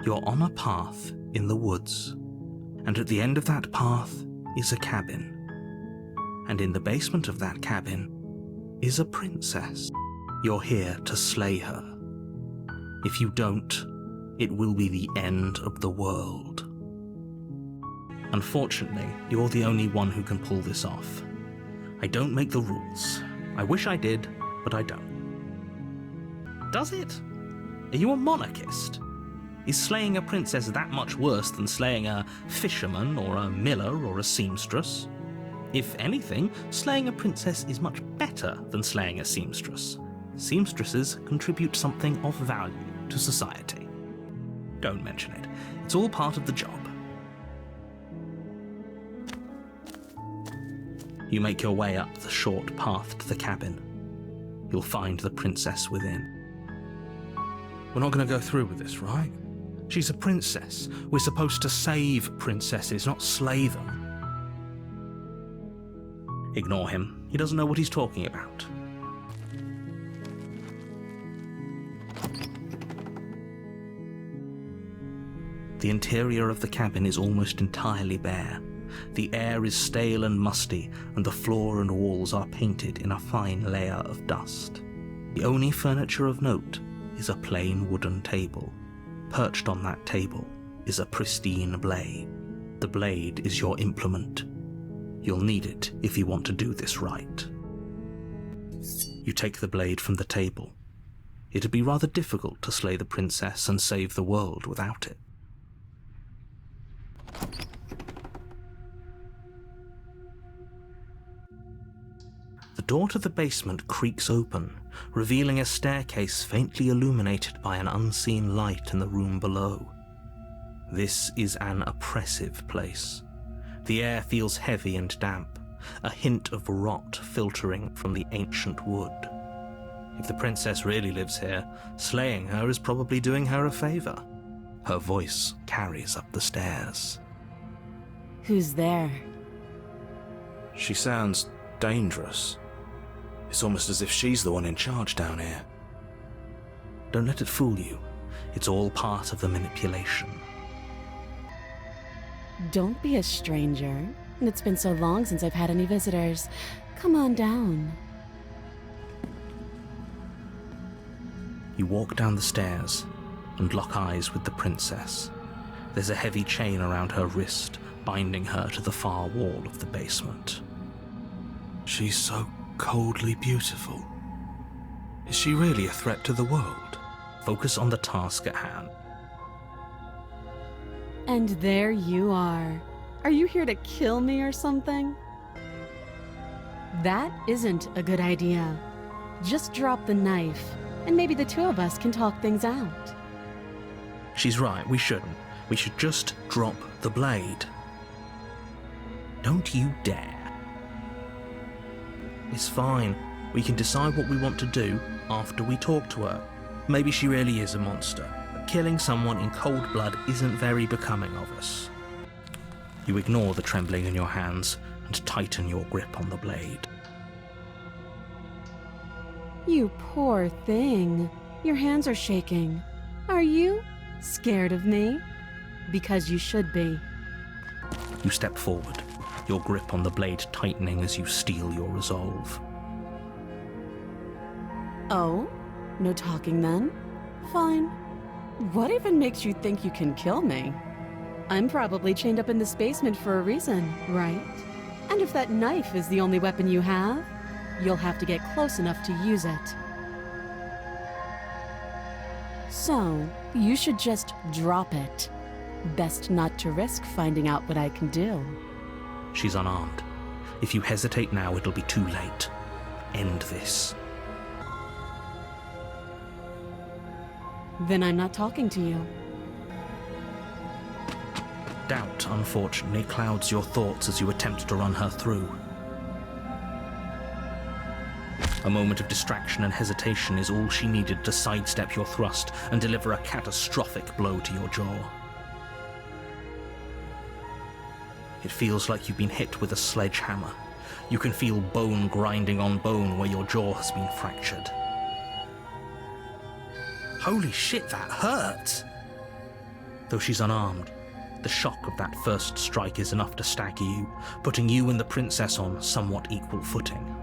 You're on a path in the woods, and at the end of that path is a cabin. And in the basement of that cabin is a princess. You're here to slay her. If you don't, it will be the end of the world. Unfortunately, you're the only one who can pull this off. I don't make the rules. I wish I did, but I don't. Does it? Are you a monarchist? Is slaying a princess that much worse than slaying a fisherman or a miller or a seamstress? If anything, slaying a princess is much better than slaying a seamstress. Seamstresses contribute something of value to society. Don't mention it. It's all part of the job. You make your way up the short path to the cabin. You'll find the princess within. We're not going to go through with this, right? She's a princess. We're supposed to save princesses, not slay them. Ignore him. He doesn't know what he's talking about. The interior of the cabin is almost entirely bare. The air is stale and musty, and the floor and walls are painted in a fine layer of dust. The only furniture of note is a plain wooden table. Perched on that table is a pristine blade. The blade is your implement. You'll need it if you want to do this right. You take the blade from the table. It'd be rather difficult to slay the princess and save the world without it. The door to the basement creaks open, revealing a staircase faintly illuminated by an unseen light in the room below. This is an oppressive place. The air feels heavy and damp, a hint of rot filtering from the ancient wood. If the princess really lives here, slaying her is probably doing her a favor. Her voice carries up the stairs. Who's there? She sounds dangerous. It's almost as if she's the one in charge down here. Don't let it fool you. It's all part of the manipulation. Don't be a stranger. It's been so long since I've had any visitors. Come on down. You walk down the stairs and lock eyes with the princess. There's a heavy chain around her wrist, binding her to the far wall of the basement. She's so coldly beautiful. Is she really a threat to the world? Focus on the task at hand. And there you are. Are you here to kill me or something? That isn't a good idea. Just drop the knife, and maybe the two of us can talk things out. She's right, we shouldn't. We should just drop the blade. Don't you dare. It's fine. We can decide what we want to do after we talk to her. Maybe she really is a monster, but killing someone in cold blood isn't very becoming of us. You ignore the trembling in your hands and tighten your grip on the blade. You poor thing. Your hands are shaking. Are you scared of me? Because you should be. You step forward, your grip on the blade tightening as you steel your resolve. Oh? No talking then? Fine. What even makes you think you can kill me? I'm probably chained up in this basement for a reason, right? And if that knife is the only weapon you have, you'll have to get close enough to use it. So, you should just drop it. Best not to risk finding out what I can do. She's unarmed. If you hesitate now, it'll be too late. End this. Then I'm not talking to you. Doubt, unfortunately, clouds your thoughts as you attempt to run her through. A moment of distraction and hesitation is all she needed to sidestep your thrust and deliver a catastrophic blow to your jaw. It feels like you've been hit with a sledgehammer. You can feel bone grinding on bone where your jaw has been fractured. Holy shit, that hurt! Though she's unarmed, the shock of that first strike is enough to stagger you, putting you and the princess on somewhat equal footing.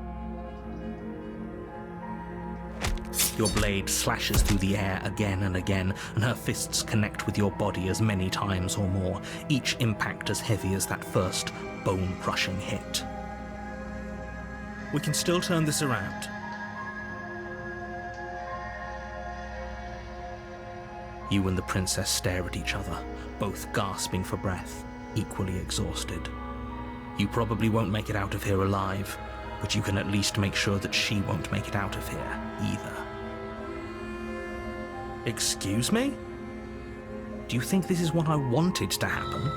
Your blade slashes through the air again and again, and her fists connect with your body as many times or more, each impact as heavy as that first bone-crushing hit. We can still turn this around. You and the princess stare at each other, both gasping for breath, equally exhausted. You probably won't make it out of here alive, but you can at least make sure that she won't make it out of here either. Excuse me? Do you think this is what I wanted to happen?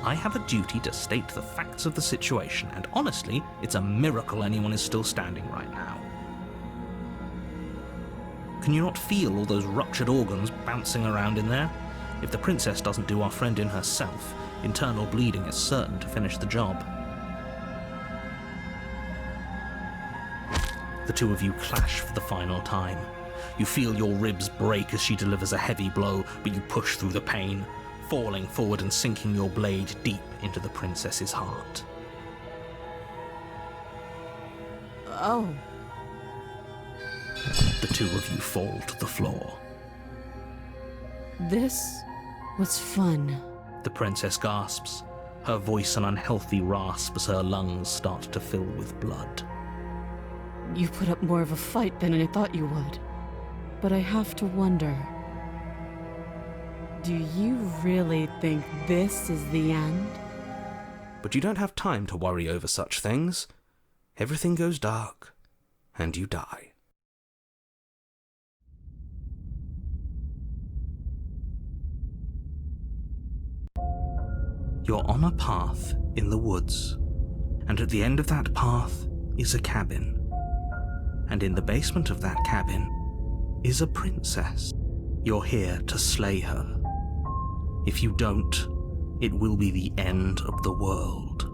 I have a duty to state the facts of the situation, and honestly, it's a miracle anyone is still standing right now. Can you not feel all those ruptured organs bouncing around in there? If the princess doesn't do our friend in herself, internal bleeding is certain to finish the job. The two of you clash for the final time. You feel your ribs break as she delivers a heavy blow, but you push through the pain, falling forward and sinking your blade deep into the princess's heart. Oh. The two of you fall to the floor. This was fun. The princess gasps, her voice an unhealthy rasp as her lungs start to fill with blood. You put up more of a fight than I thought you would. But I have to wonder, do you really think this is the end? But you don't have time to worry over such things. Everything goes dark, and you die. You're on a path in the woods, and at the end of that path is a cabin. And in the basement of that cabin is a princess. You're here to slay her. If you don't, it will be the end of the world.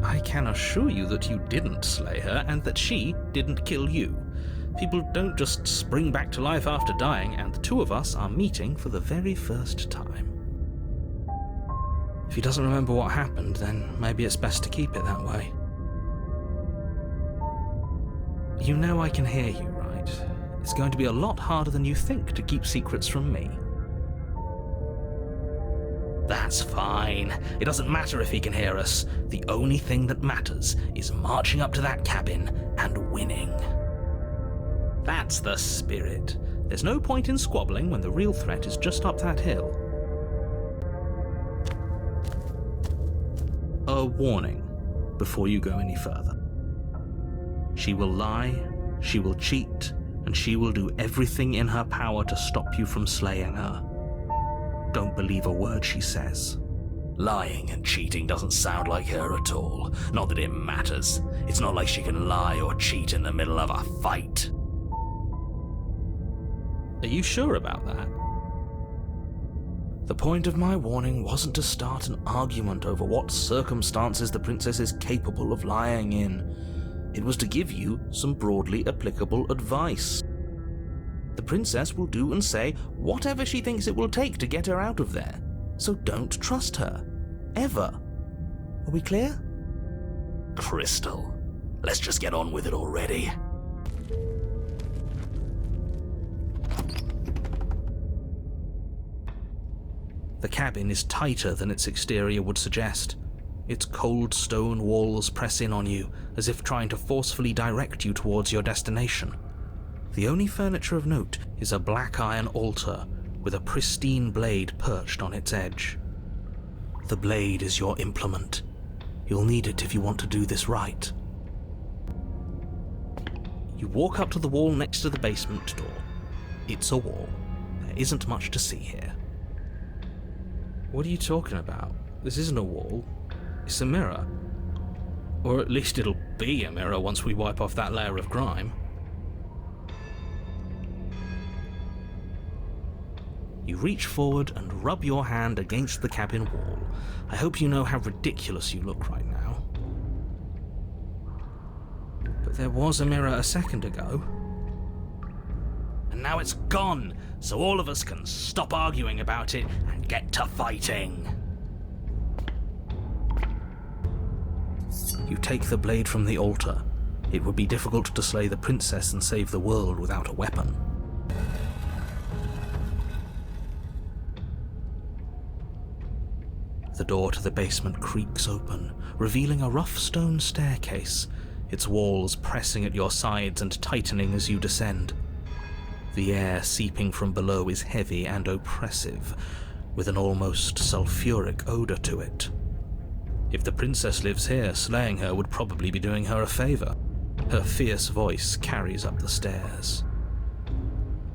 I can assure you that you didn't slay her, and that she didn't kill you. People don't just spring back to life after dying, and the two of us are meeting for the very first time. If he doesn't remember what happened, then maybe it's best to keep it that way. You know I can hear you, right? It's going to be a lot harder than you think to keep secrets from me. That's fine. It doesn't matter if he can hear us. The only thing that matters is marching up to that cabin and winning. That's the spirit. There's no point in squabbling when the real threat is just up that hill. A warning before you go any further. She will lie, she will cheat, and she will do everything in her power to stop you from slaying her. Don't believe a word she says. Lying and cheating doesn't sound like her at all. Not that it matters. It's not like she can lie or cheat in the middle of a fight. Are you sure about that? The point of my warning wasn't to start an argument over what circumstances the princess is capable of lying in. It was to give you some broadly applicable advice. The princess will do and say whatever she thinks it will take to get her out of there. So don't trust her. Ever. Are we clear? Crystal, let's just get on with it already. The cabin is tighter than its exterior would suggest. Its cold stone walls press in on you, as if trying to forcefully direct you towards your destination. The only furniture of note is a black iron altar with a pristine blade perched on its edge. The blade is your implement. You'll need it if you want to do this right. You walk up to the wall next to the basement door. It's a wall. There isn't much to see here. What are you talking about? This isn't a wall. It's a mirror. Or at least it'll be a mirror once we wipe off that layer of grime. You reach forward and rub your hand against the cabin wall. I hope you know how ridiculous you look right now. But there was a mirror a second ago. and now it's gone, so all of us can stop arguing about it and get to fighting. You take the blade from the altar. It would be difficult to slay the princess and save the world without a weapon. The door to the basement creaks open, revealing a rough stone staircase, its walls pressing at your sides and tightening as you descend. The air seeping from below is heavy and oppressive, with an almost sulfuric odor to it. If the princess lives here, slaying her would probably be doing her a favor. Her fierce voice carries up the stairs.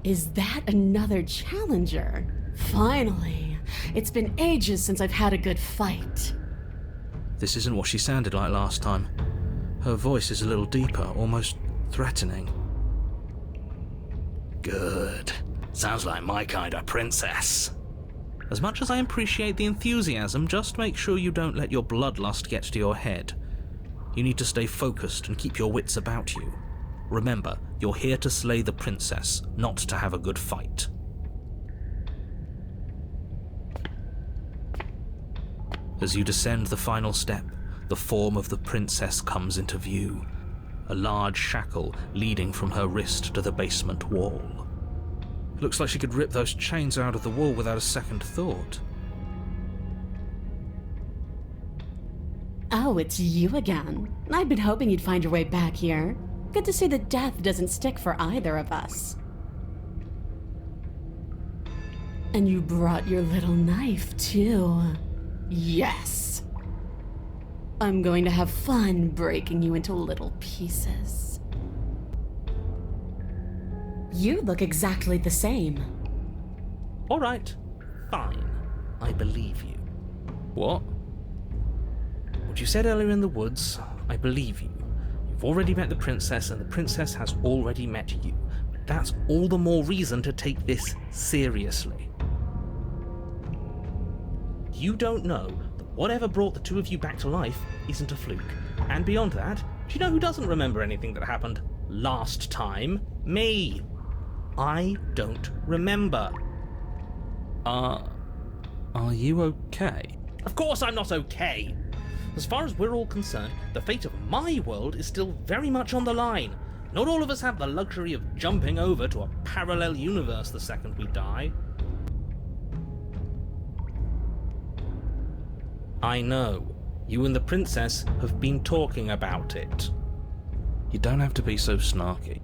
Is that another challenger? Finally! It's been ages since I've had a good fight. This isn't what she sounded like last time. Her voice is a little deeper, almost threatening. Good. Sounds like my kind of princess. As much as I appreciate the enthusiasm, just make sure you don't let your bloodlust get to your head. You need to stay focused and keep your wits about you. Remember, you're here to slay the princess, not to have a good fight. As you descend the final step, the form of the princess comes into view. A large shackle leading from her wrist to the basement wall. It looks like she could rip those chains out of the wall without a second thought. Oh, it's you again. I'd been hoping you'd find your way back here. Good to see that death doesn't stick for either of us. And you brought your little knife, too. Yes! I'm going to have fun breaking you into little pieces. You look exactly the same. All right, fine. I believe you. What? What you said earlier in the woods, I believe you. You've already met the princess, and the princess has already met you. But that's all the more reason to take this seriously. You don't know that whatever brought the two of you back to life isn't a fluke. And beyond that, do you know who doesn't remember anything that happened last time? Me! I don't remember. Are you okay? Of course I'm not okay! As far as we're all concerned, the fate of my world is still very much on the line. Not all of us have the luxury of jumping over to a parallel universe the second we die. I know. You and the princess have been talking about it. You don't have to be so snarky.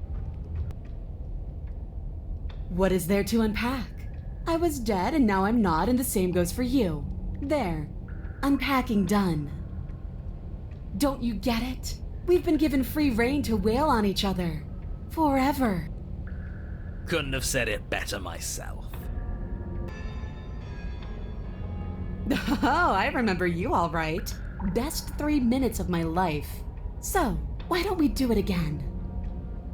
What is there to unpack? I was dead and now I'm not, and the same goes for you. There. Unpacking done. Don't you get it? We've been given free rein to wail on each other. Forever. Couldn't have said it better myself. Oh, I remember you all right. Best 3 minutes of my life. So, why don't we do it again?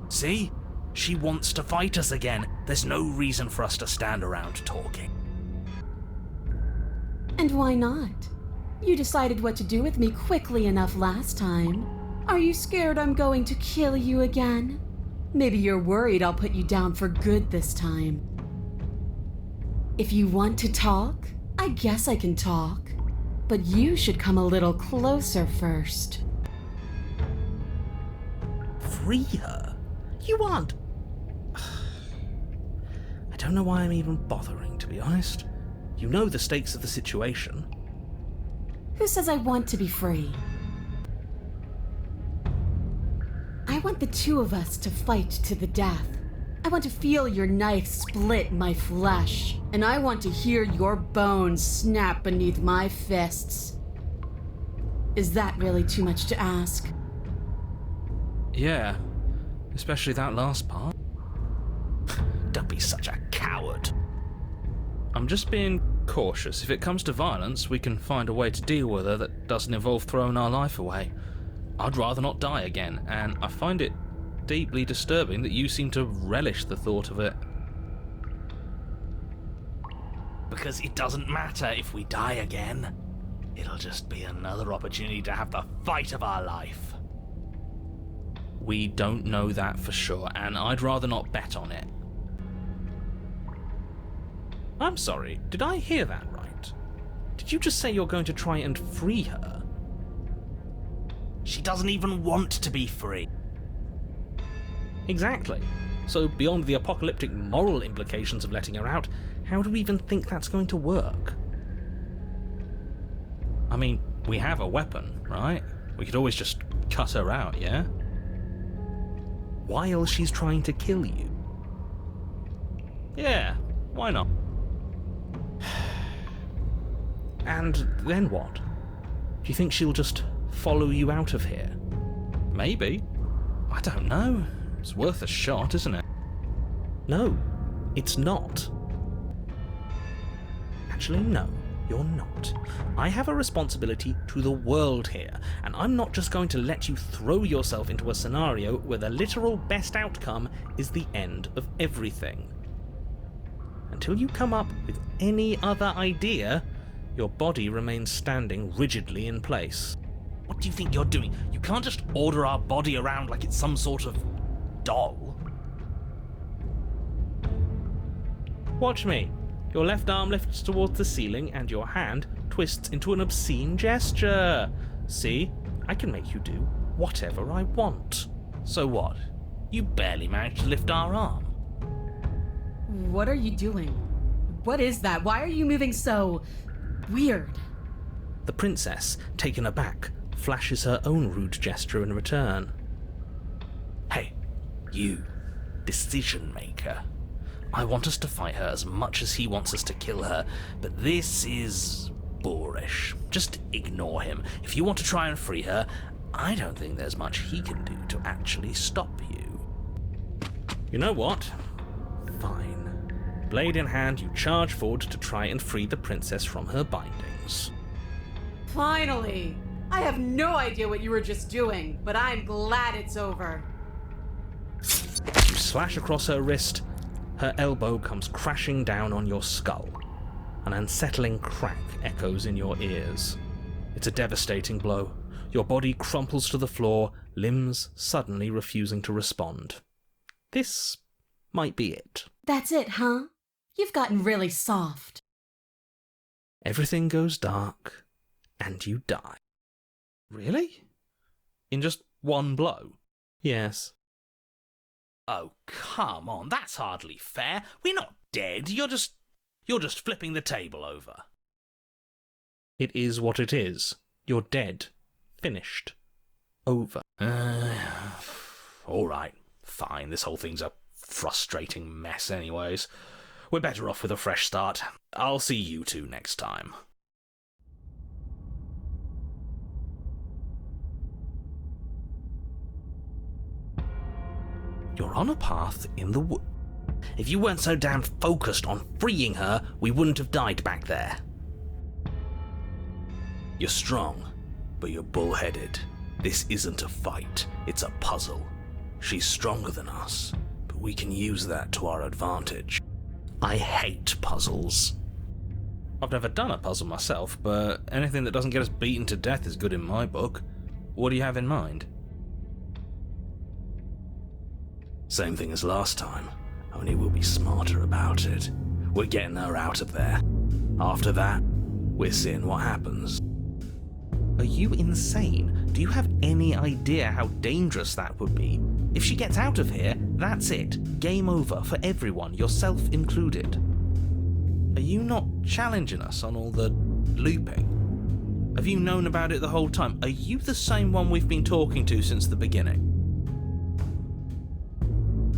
See? She wants to fight us again. There's no reason for us to stand around talking. And why not? You decided what to do with me quickly enough last time. Are you scared I'm going to kill you again? Maybe you're worried I'll put you down for good this time. If you want to talk, I guess I can talk. But you should come a little closer first. Free her? You aren't... I don't know why I'm even bothering, to be honest. You know the stakes of the situation. Who says I want to be free? I want the two of us to fight to the death. I want to feel your knife split my flesh, and I want to hear your bones snap beneath my fists. Is that really too much to ask? Yeah, especially that last part. Don't be such a coward. I'm just being cautious. If it comes to violence, we can find a way to deal with her that doesn't involve throwing our life away. I'd rather not die again, and I find it deeply disturbing that you seem to relish the thought of it. Because it doesn't matter if we die again. It'll just be another opportunity to have the fight of our life. We don't know that for sure, and I'd rather not bet on it. I'm sorry, did I hear that right? Did you just say you're going to try and free her? She doesn't even want to be free. Exactly. So beyond the apocalyptic moral implications of letting her out, how do we even think that's going to work? I mean, we have a weapon, right? We could always just cut her out, yeah? While she's trying to kill you. Yeah, why not? And then what? Do you think she'll just follow you out of here? Maybe. I don't know. It's worth a shot, isn't it? No, it's not. Actually, no, you're not. I have a responsibility to the world here, and I'm not just going to let you throw yourself into a scenario where the literal best outcome is the end of everything. Until you come up with any other idea, your body remains standing rigidly in place. What do you think you're doing? You can't just order our body around like it's some sort of doll. Watch me. Your left arm lifts towards the ceiling and your hand twists into an obscene gesture. See? I can make you do whatever I want. So what? You barely managed to lift our arm. What are you doing? What is that? Why are you moving so weird? The princess, taken aback, flashes her own rude gesture in return. Hey, you, decision maker. I want us to fight her as much as he wants us to kill her, but this is boorish. Just ignore him. If you want to try and free her, I don't think there's much he can do to actually stop you. You know what? Fine. Blade in hand, you charge forward to try and free the princess from her bindings. Finally! I have no idea what you were just doing, but I'm glad it's over. You slash across her wrist, her elbow comes crashing down on your skull. An unsettling crack echoes in your ears. It's a devastating blow. Your body crumples to the floor, limbs suddenly refusing to respond. This might be it. That's it, huh? You've gotten really soft. Everything goes dark, and you die. Really? In just one blow? Yes. Oh, come on, that's hardly fair. We're not dead. You're just flipping the table over. It is what it is. You're dead. Finished. Over. All right, fine. This whole thing's a frustrating mess anyways. We're better off with a fresh start. I'll see you two next time. You're on a path in the wood. If you weren't so damn focused on freeing her, we wouldn't have died back there. You're strong, but you're bullheaded. This isn't a fight, it's a puzzle. She's stronger than us, but we can use that to our advantage. I hate puzzles. I've never done a puzzle myself, but anything that doesn't get us beaten to death is good in my book. What do you have in mind? Same thing as last time, only we'll be smarter about it. We're getting her out of there. After that, we're seeing what happens. Are you insane? Do you have any idea how dangerous that would be? If she gets out of here, that's it. Game over for everyone, yourself included. Are you not challenging us on all the looping? Have you known about it the whole time? Are you the same one we've been talking to since the beginning?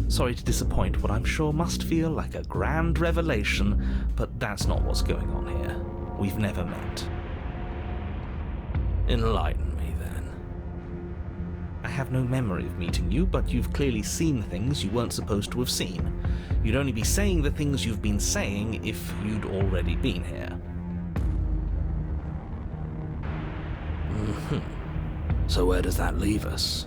Sorry to disappoint what I'm sure must feel like a grand revelation, but that's not what's going on here. We've never met. Enlighten me, then. I have no memory of meeting you, but you've clearly seen things you weren't supposed to have seen. You'd only be saying the things you've been saying if you'd already been here. So where does that leave us?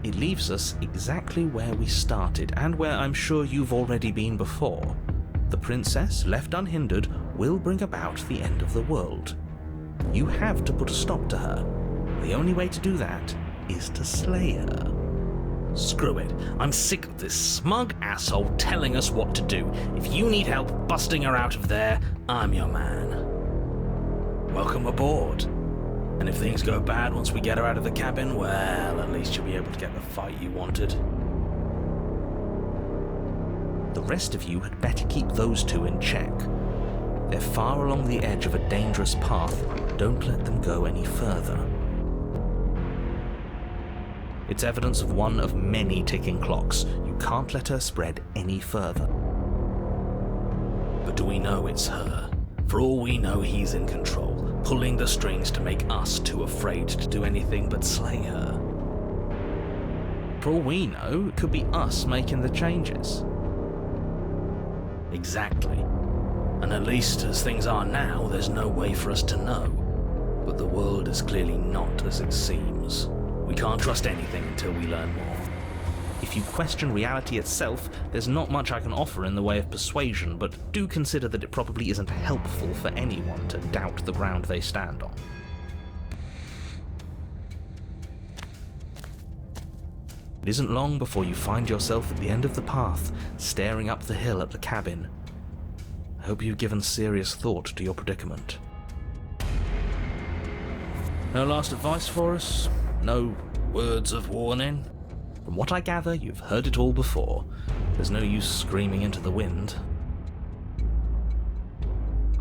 It leaves us exactly where we started, and where I'm sure you've already been before. The princess, left unhindered, will bring about the end of the world. You have to put a stop to her. The only way to do that is to slay her. Screw it. I'm sick of this smug asshole telling us what to do. If you need help busting her out of there, I'm your man. Welcome aboard. And if things go bad once we get her out of the cabin, well, at least you'll be able to get the fight you wanted. The rest of you had better keep those two in check. They're far along the edge of a dangerous path. Don't let them go any further. It's evidence of one of many ticking clocks. You can't let her spread any further. But do we know it's her? For all we know, he's in control, pulling the strings to make us too afraid to do anything but slay her. For all we know, it could be us making the changes. Exactly. And at least as things are now, there's no way for us to know. But the world is clearly not as it seems. We can't trust anything until we learn more. If you question reality itself, there's not much I can offer in the way of persuasion, but do consider that it probably isn't helpful for anyone to doubt the ground they stand on. It isn't long before you find yourself at the end of the path, staring up the hill at the cabin. I hope you've given serious thought to your predicament. No last advice for us? No words of warning? From what I gather, you've heard it all before. There's no use screaming into the wind.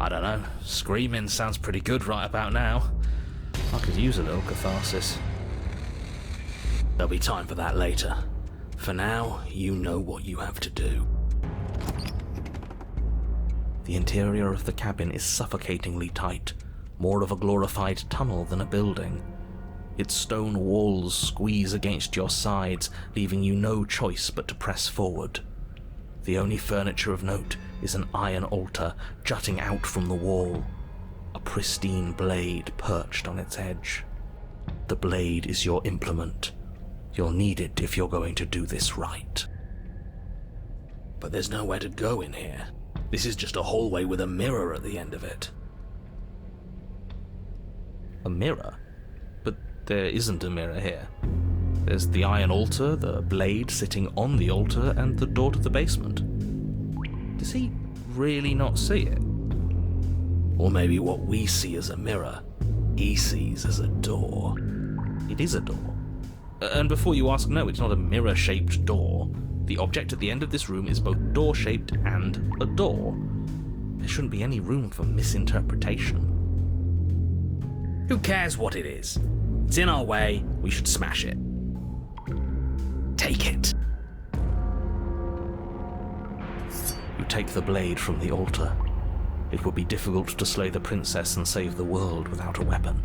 I don't know. Screaming sounds pretty good right about now. I could use a little catharsis. There'll be time for that later. For now, you know what you have to do. The interior of the cabin is suffocatingly tight, more of a glorified tunnel than a building. Its stone walls squeeze against your sides, leaving you no choice but to press forward. The only furniture of note is an iron altar jutting out from the wall, a pristine blade perched on its edge. The blade is your implement. You'll need it if you're going to do this right. But there's nowhere to go in here. This is just a hallway with a mirror at the end of it. A mirror? But there isn't a mirror here. There's the iron altar, the blade sitting on the altar, and the door to the basement. Does he really not see it? Or maybe what we see as a mirror, he sees as a door. It is a door. And before you ask, no, it's not a mirror-shaped door. The object at the end of this room is both door-shaped and a door. There shouldn't be any room for misinterpretation. Who cares what it is? It's in our way, we should smash it. Take it. You take the blade from the altar. It would be difficult to slay the princess and save the world without a weapon.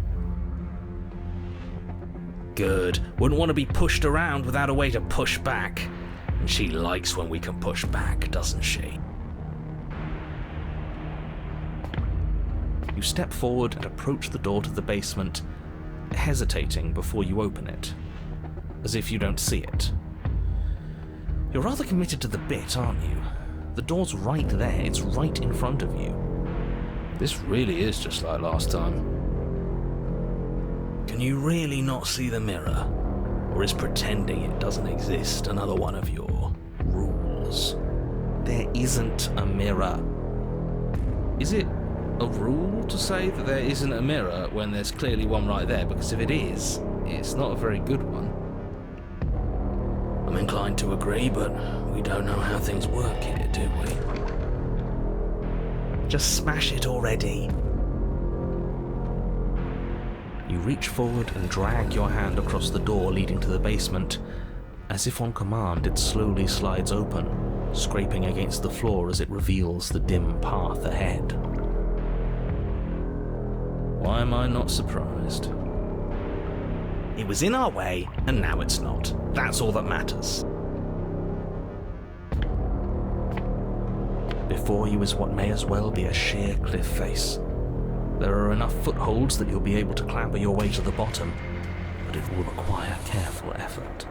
Good. Wouldn't want to be pushed around without a way to push back. And she likes when we can push back, doesn't she? You step forward and approach the door to the basement, hesitating before you open it, as if you don't see it. You're rather committed to the bit, aren't you? The door's right there, it's right in front of you. This really is just like last time. Can you really not see the mirror? Or is pretending it doesn't exist another one of your rules? There isn't a mirror. Is it a rule to say that there isn't a mirror when there's clearly one right there? Because if it is, it's not a very good one. I'm inclined to agree, but we don't know how things work here, do we? Just smash it already. You reach forward and drag your hand across the door leading to the basement. As if on command, it slowly slides open, scraping against the floor as it reveals the dim path ahead. Why am I not surprised? It was in our way, and now it's not. That's all that matters. Before you is what may as well be a sheer cliff face. There are enough footholds that you'll be able to clamber your way to the bottom, but it will require careful effort.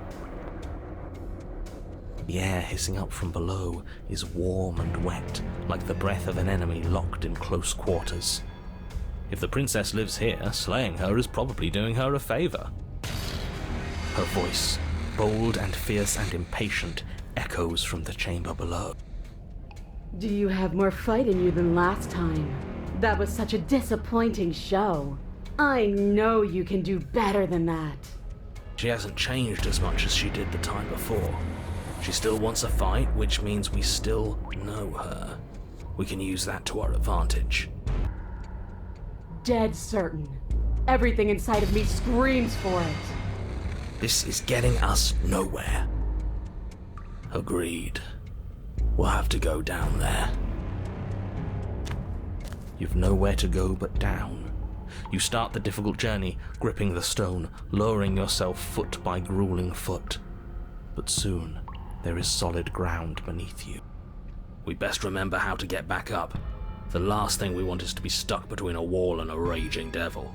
The air hissing up from below is warm and wet, like the breath of an enemy locked in close quarters. If the princess lives here, slaying her is probably doing her a favor. Her voice, bold and fierce and impatient, echoes from the chamber below. Do you have more fight in you than last time? That was such a disappointing show. I know you can do better than that. She hasn't changed as much as she did the time before. She still wants a fight, which means we still know her. We can use that to our advantage. Dead certain. Everything inside of me screams for it. This is getting us nowhere. Agreed. We'll have to go down there. You've nowhere to go but down. You start the difficult journey, gripping the stone, lowering yourself foot by grueling foot. But soon, there is solid ground beneath you. We best remember how to get back up. The last thing we want is to be stuck between a wall and a raging devil.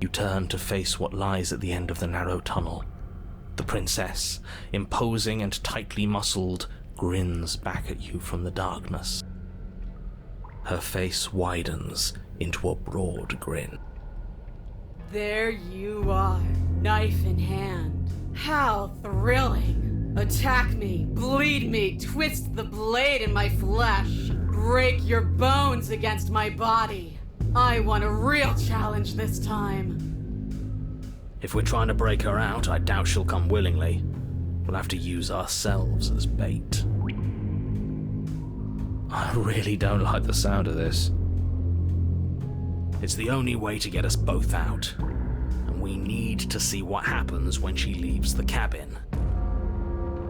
You turn to face what lies at the end of the narrow tunnel. The princess, imposing and tightly muscled, grins back at you from the darkness. Her face widens into a broad grin. There you are, knife in hand. How thrilling! Attack me, bleed me, twist the blade in my flesh, break your bones against my body. I want a real challenge this time. If we're trying to break her out, I doubt she'll come willingly. We'll have to use ourselves as bait. I really don't like the sound of this. It's the only way to get us both out. And we need to see what happens when she leaves the cabin.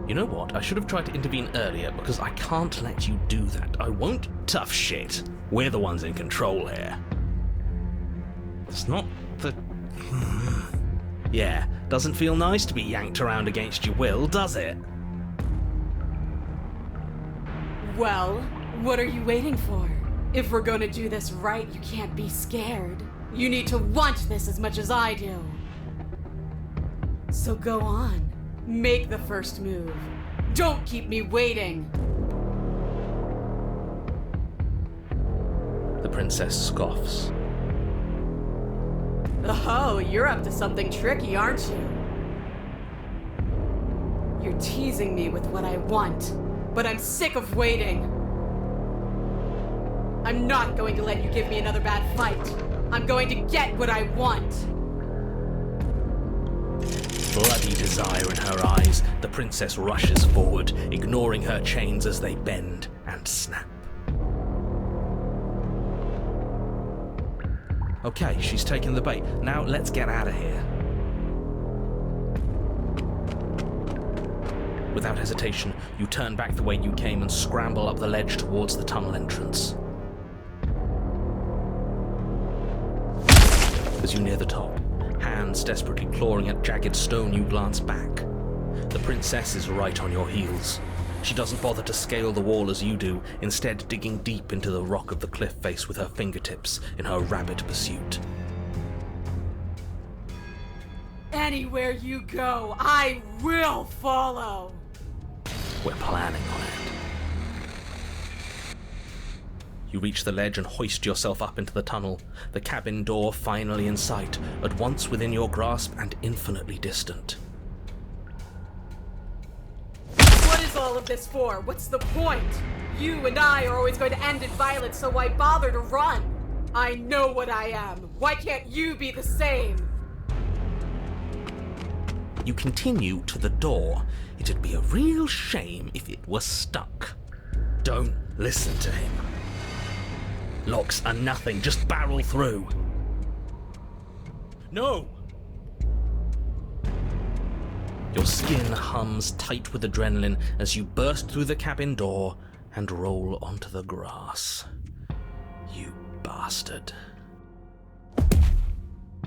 You know what? I should have tried to intervene earlier because I can't let you do that. I won't. Tough shit. We're the ones in control here. It's not the... Yeah, doesn't feel nice to be yanked around against your will, does it? Well, what are you waiting for? If we're gonna do this right, you can't be scared. You need to want this as much as I do. So go on. Make the first move. Don't keep me waiting. The princess scoffs. Oh, you're up to something tricky, aren't you? You're teasing me with what I want, but I'm sick of waiting. I'm not going to let you give me another bad fight. I'm going to get what I want. Bloody desire in her eyes, the princess rushes forward, ignoring her chains as they bend and snap. Okay, she's taken the bait. Now let's get out of here. Without hesitation, you turn back the way you came and scramble up the ledge towards the tunnel entrance. As you near the top, hands desperately clawing at jagged stone, you glance back. The princess is right on your heels. She doesn't bother to scale the wall as you do, instead digging deep into the rock of the cliff face with her fingertips in her rabid pursuit. Anywhere you go, I will follow. We're planning on it. You reach the ledge and hoist yourself up into the tunnel, the cabin door finally in sight, at once within your grasp and infinitely distant. What is all of this for? What's the point? You and I are always going to end in violence, so why bother to run? I know what I am. Why can't you be the same? You continue to the door. It'd be a real shame if it were stuck. Don't listen to him. Locks are nothing, just barrel through. No! Your skin hums tight with adrenaline as you burst through the cabin door and roll onto the grass. You bastard.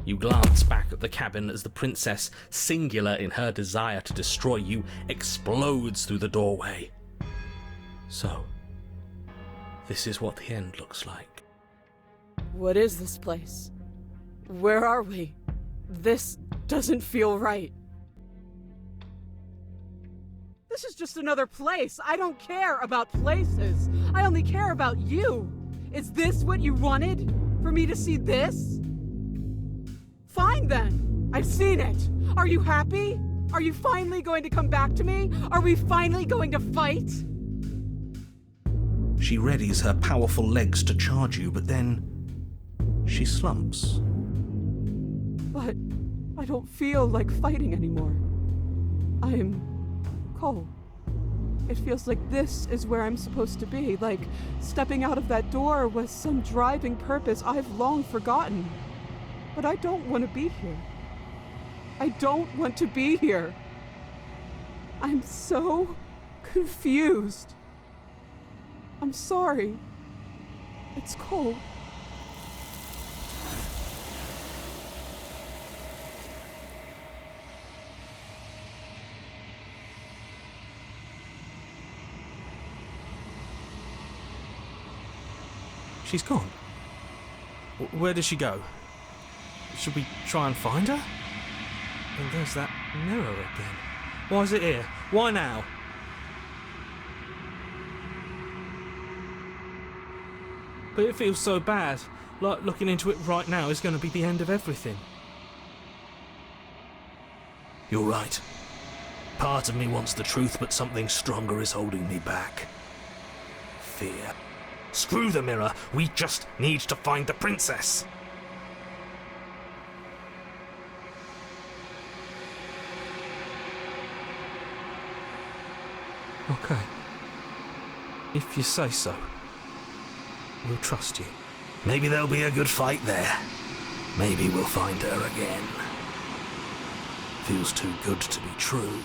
You glance back at the cabin as the princess, singular in her desire to destroy you, explodes through the doorway. So, this is what the end looks like. What is this place? Where are we? This doesn't feel right. This is just another place. I don't care about places. I only care about you. Is this what you wanted? For me to see this? Fine then. I've seen it. Are you happy? Are you finally going to come back to me? Are we finally going to fight? She readies her powerful legs to charge you, but then she slumps. But I don't feel like fighting anymore. I'm cold. It feels like this is where I'm supposed to be, like stepping out of that door was some driving purpose I've long forgotten. But I don't want to be here. I don't want to be here. I'm so confused. I'm sorry. It's cold. She's gone. Where did she go? Should we try and find her? And there's that mirror again. Why is it here? Why now? But it feels so bad. Like looking into it right now is going to be the end of everything. You're right. Part of me wants the truth, but something stronger is holding me back. Fear. Screw the mirror. We just need to find the princess. Okay. If you say so, we'll trust you. Maybe there'll be a good fight there. Maybe we'll find her again. Feels too good to be true.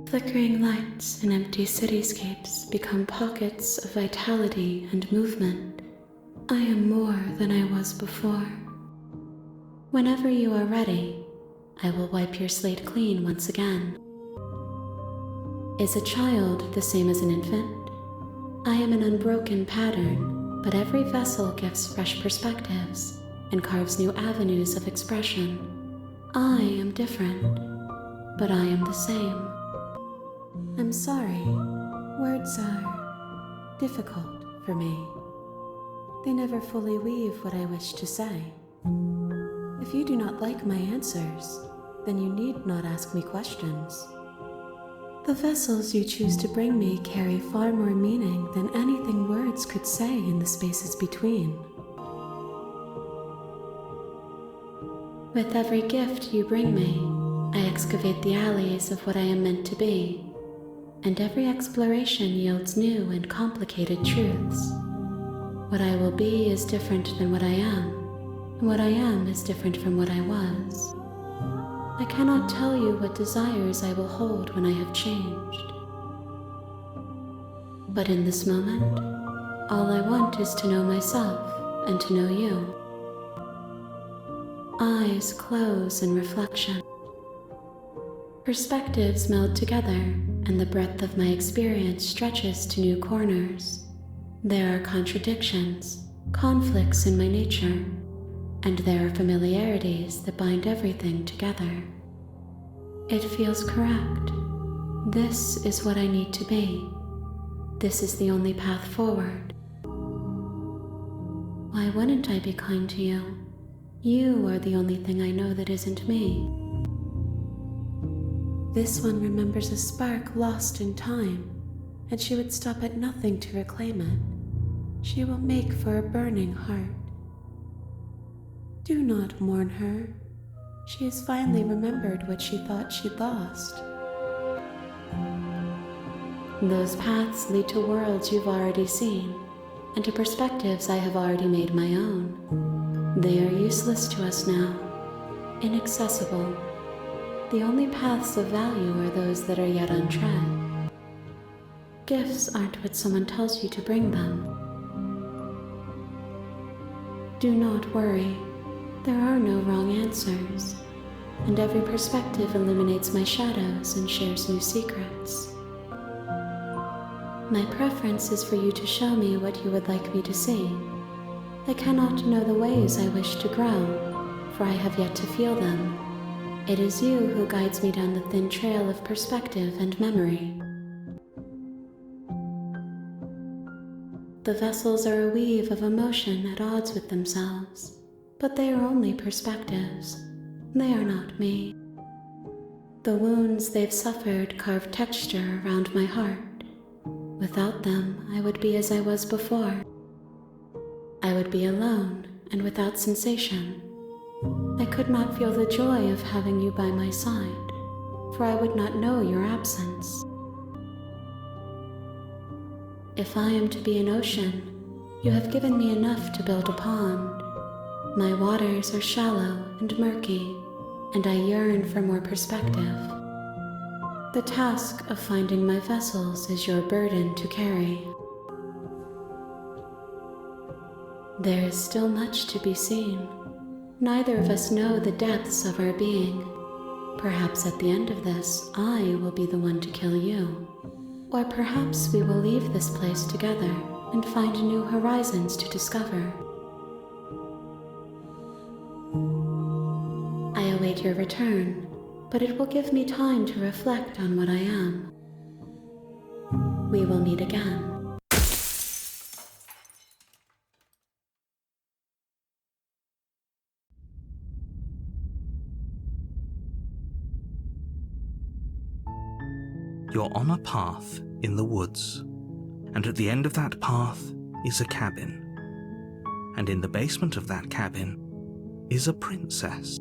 Flickering lights in empty cityscapes become pockets of vitality and movement. I am more than I was before. Whenever you are ready, I will wipe your slate clean once again. Is a child the same as an infant? I am an unbroken pattern, but every vessel gives fresh perspectives and carves new avenues of expression. I am different, but I am the same. I'm sorry. Words are difficult for me. They never fully weave what I wish to say. If you do not like my answers, then you need not ask me questions. The vessels you choose to bring me carry far more meaning than anything words could say in the spaces between. With every gift you bring me, I excavate the alleys of what I am meant to be, and every exploration yields new and complicated truths. What I will be is different than what I am, and what I am is different from what I was. I cannot tell you what desires I will hold when I have changed. But in this moment, all I want is to know myself and to know you. Eyes close in reflection. Perspectives meld together, and the breadth of my experience stretches to new corners. There are contradictions, conflicts in my nature, and there are familiarities that bind everything together. It feels correct. This is what I need to be. This is the only path forward. Why wouldn't I be kind to you? You are the only thing I know that isn't me. This one remembers a spark lost in time, and she would stop at nothing to reclaim it. She will make for a burning heart. Do not mourn her. She has finally remembered what she thought she'd lost. Those paths lead to worlds you've already seen, and to perspectives I have already made my own. They are useless to us now, inaccessible. The only paths of value are those that are yet untread. Gifts aren't what someone tells you to bring them. Do not worry. There are no wrong answers, and every perspective illuminates my shadows and shares new secrets. My preference is for you to show me what you would like me to see. I cannot know the ways I wish to grow, for I have yet to feel them. It is you who guides me down the thin trail of perspective and memory. The vessels are a weave of emotion at odds with themselves, but they are only perspectives. They are not me. The wounds they've suffered carve texture around my heart. Without them, I would be as I was before. I would be alone and without sensation. I could not feel the joy of having you by my side, for I would not know your absence. If I am to be an ocean, you have given me enough to build a pond. My waters are shallow and murky, and I yearn for more perspective. The task of finding my vessels is your burden to carry. There is still much to be seen. Neither of us know the depths of our being. Perhaps at the end of this, I will be the one to kill you. Or perhaps we will leave this place together and find new horizons to discover. I await your return, but it will give me time to reflect on what I am. We will meet again. You're on a path in the woods, and at the end of that path is a cabin. And in the basement of that cabin is a princess.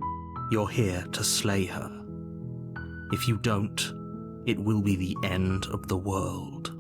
You're here to slay her. If you don't, it will be the end of the world.